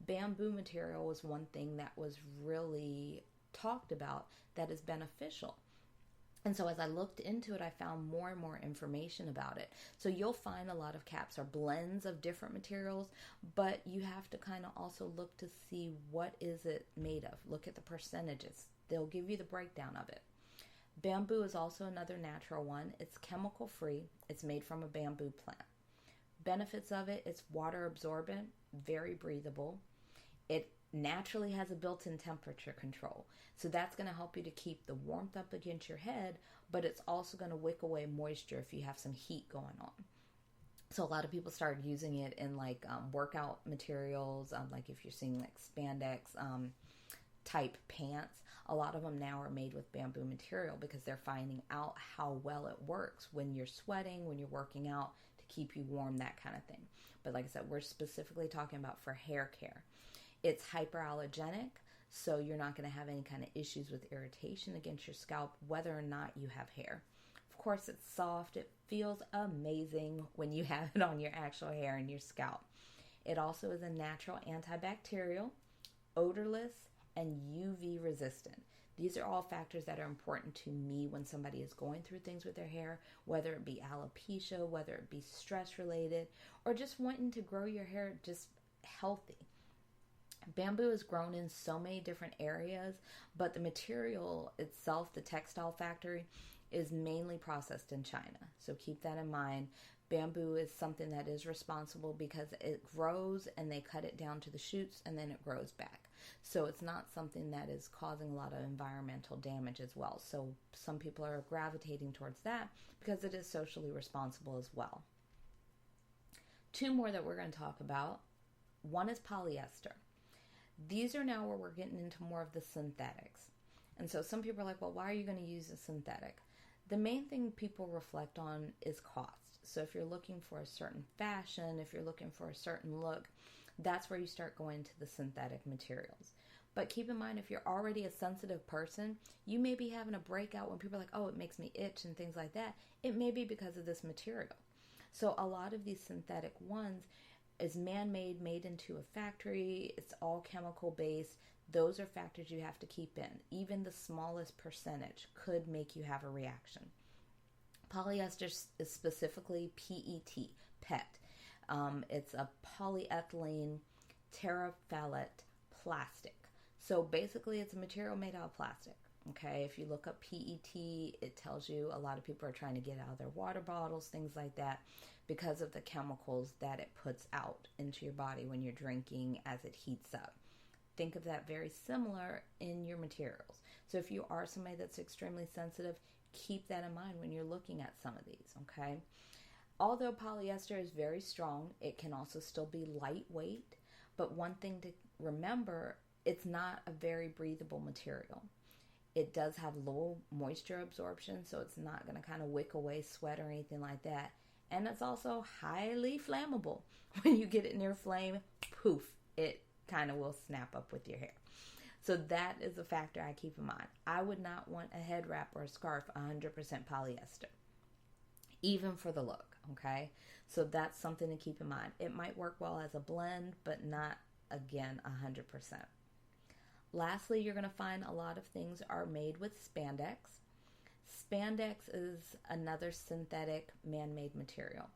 Bamboo material was one thing that was really talked about that is beneficial. And so as I looked into it, I found more and more information about it. So you'll find a lot of caps are blends of different materials, but you have to kind of also look to see what is it made of. Look at the percentages. They'll give you the breakdown of it. Bamboo is also another natural one. It's chemical free. It's made from a bamboo plant. Benefits of it, it's water absorbent, very breathable. It naturally has a built-in temperature control. So that's going to help you to keep the warmth up against your head, but it's also going to wick away moisture if you have some heat going on. So a lot of people started using it in like workout materials, like if you're seeing like spandex type pants. A lot of them now are made with bamboo material because they're finding out how well it works when you're sweating, when you're working out, to keep you warm, that kind of thing. But like I said, we're specifically talking about for hair care. It's hyperallergenic, so you're not going to have any kind of issues with irritation against your scalp, whether or not you have hair. Of course, it's soft. It feels amazing when you have it on your actual hair and your scalp. It also is a natural antibacterial, odorless, and UV resistant. These are all factors that are important to me when somebody is going through things with their hair, whether it be alopecia, whether it be stress related, or just wanting to grow your hair just healthy. Bamboo is grown in so many different areas, but the material itself, the textile factory, is mainly processed in China. So keep that in mind. Bamboo is something that is responsible because it grows and they cut it down to the shoots and then it grows back. So it's not something that is causing a lot of environmental damage as well. So some people are gravitating towards that because it is socially responsible as well. Two more that we're going to talk about. One is polyester. These are now where we're getting into more of the synthetics. And so some people are like, well, why are you going to use a synthetic? The main thing people reflect on is cost. So if you're looking for a certain fashion, if you're looking for a certain look, that's where you start going to the synthetic materials. But keep in mind, if you're already a sensitive person, you may be having a breakout when people are like, oh, it makes me itch and things like that. It may be because of this material. So a lot of these synthetic ones is man-made, made into a factory. It's all chemical based. Those are factors you have to keep in. Even the smallest percentage could make you have a reaction. Polyester is specifically PET. It's a polyethylene terephthalate plastic. So basically it's a material made out of plastic. Okay, if you look up PET, it tells you a lot of people are trying to get out of their water bottles, things like that, because of the chemicals that it puts out into your body when you're drinking as it heats up. Think of that very similar in your materials. So if you are somebody that's extremely sensitive, keep that in mind when you're looking at some of these, okay? Although polyester is very strong, it can also still be lightweight. But one thing to remember, it's not a very breathable material. It does have low moisture absorption, so it's not going to kind of wick away sweat or anything like that. And it's also highly flammable. When you get it near flame, poof, it kind of will snap up with your hair. So that is a factor I keep in mind. I would not want a head wrap or a scarf 100% polyester, even for the look, okay? So that's something to keep in mind. It might work well as a blend, but not, again, 100%. Lastly, you're going to find a lot of things are made with spandex. Spandex is another synthetic man-made material.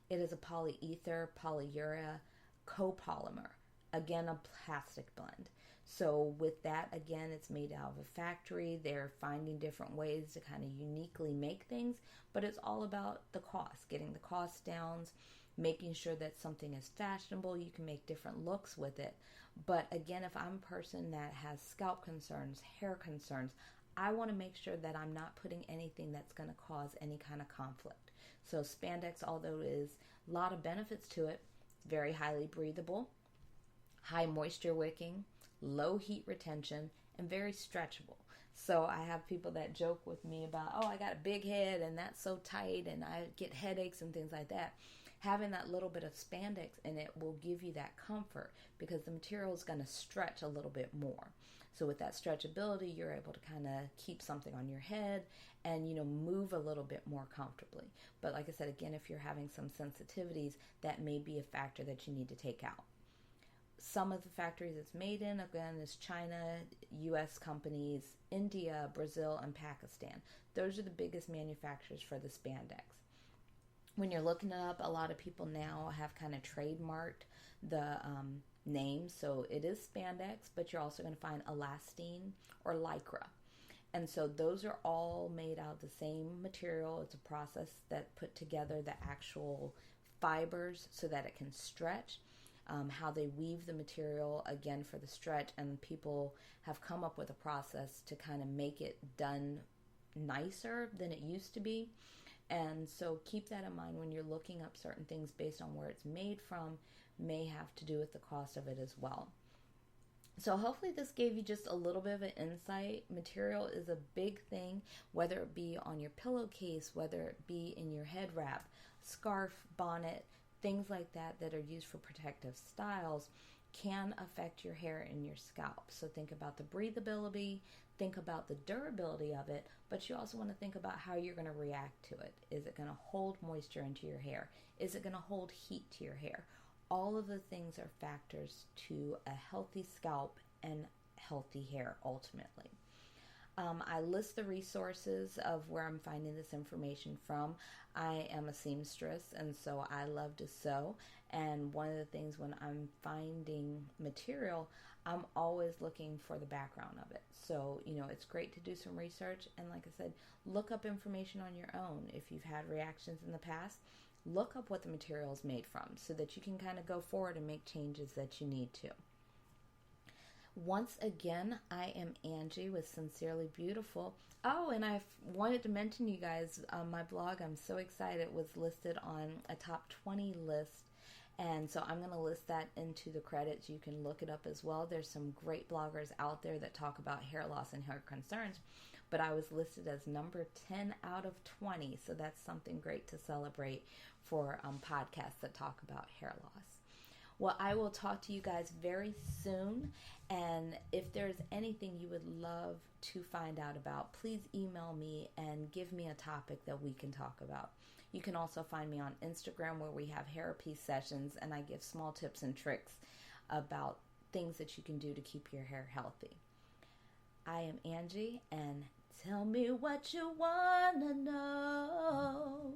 It is a polyether, polyurea, copolymer. Again, a plastic blend. So with that, again, it's made out of a factory. They're finding different ways to kind of uniquely make things, but it's all about the cost, getting the cost down, making sure that something is fashionable. You can make different looks with it. But again, if I'm a person that has scalp concerns, hair concerns, I want to make sure that I'm not putting anything that's going to cause any kind of conflict. So spandex, although it is a lot of benefits to it, very highly breathable, high moisture wicking, low heat retention, and very stretchable. So I have people that joke with me about, oh, I got a big head and that's so tight and I get headaches and things like that. Having that little bit of spandex in it will give you that comfort because the material is going to stretch a little bit more. So with that stretchability, you're able to kind of keep something on your head and, move a little bit more comfortably. But like I said, again, if you're having some sensitivities, that may be a factor that you need to take out. some of the factories it's made in, again, is China, US companies, India, Brazil, and Pakistan. Those are the biggest manufacturers for the spandex. When you're looking it up, a lot of people now have kind of trademarked the name. So it is spandex, but you're also going to find elastane or lycra. And so those are all made out of the same material. It's a process that put together the actual fibers so that it can stretch. How they weave the material again for the stretch, and people have come up with a process to kind of make it done nicer than it used to be. And so keep that in mind when you're looking up certain things based on where it's made from, may have to do with the cost of it as well. So hopefully this gave you just a little bit of an insight. Material is a big thing, whether it be on your pillowcase, whether it be in your head wrap, scarf, bonnet, things like that that are used for protective styles can affect your hair and your scalp. So think about the breathability, think about the durability of it, but you also want to think about how you're going to react to it. Is it going to hold moisture into your hair? Is it going to hold heat to your hair? All of the things are factors to a healthy scalp and healthy hair ultimately. I list the resources of where I'm finding this information from. I am a seamstress, and so I love to sew. And one of the things when I'm finding material, I'm always looking for the background of it. So, it's great to do some research. And like I said, look up information on your own. If you've had reactions in the past, look up what the material is made from so that you can kind of go forward and make changes that you need to. Once again, I am Angie with Sincerely Beautiful. Oh, and I wanted to mention you guys, my blog, I'm so excited, was listed on a top 20 list. And so I'm going to list that into the credits. You can look it up as well. There's some great bloggers out there that talk about hair loss and hair concerns. But I was listed as number 10 out of 20. So that's something great to celebrate for podcasts that talk about hair loss. Well, I will talk to you guys very soon. And if there's anything you would love to find out about, please email me and give me a topic that we can talk about. You can also find me on Instagram where we have therapy sessions and I give small tips and tricks about things that you can do to keep your hair healthy. I am Angie, and tell me what you want to know.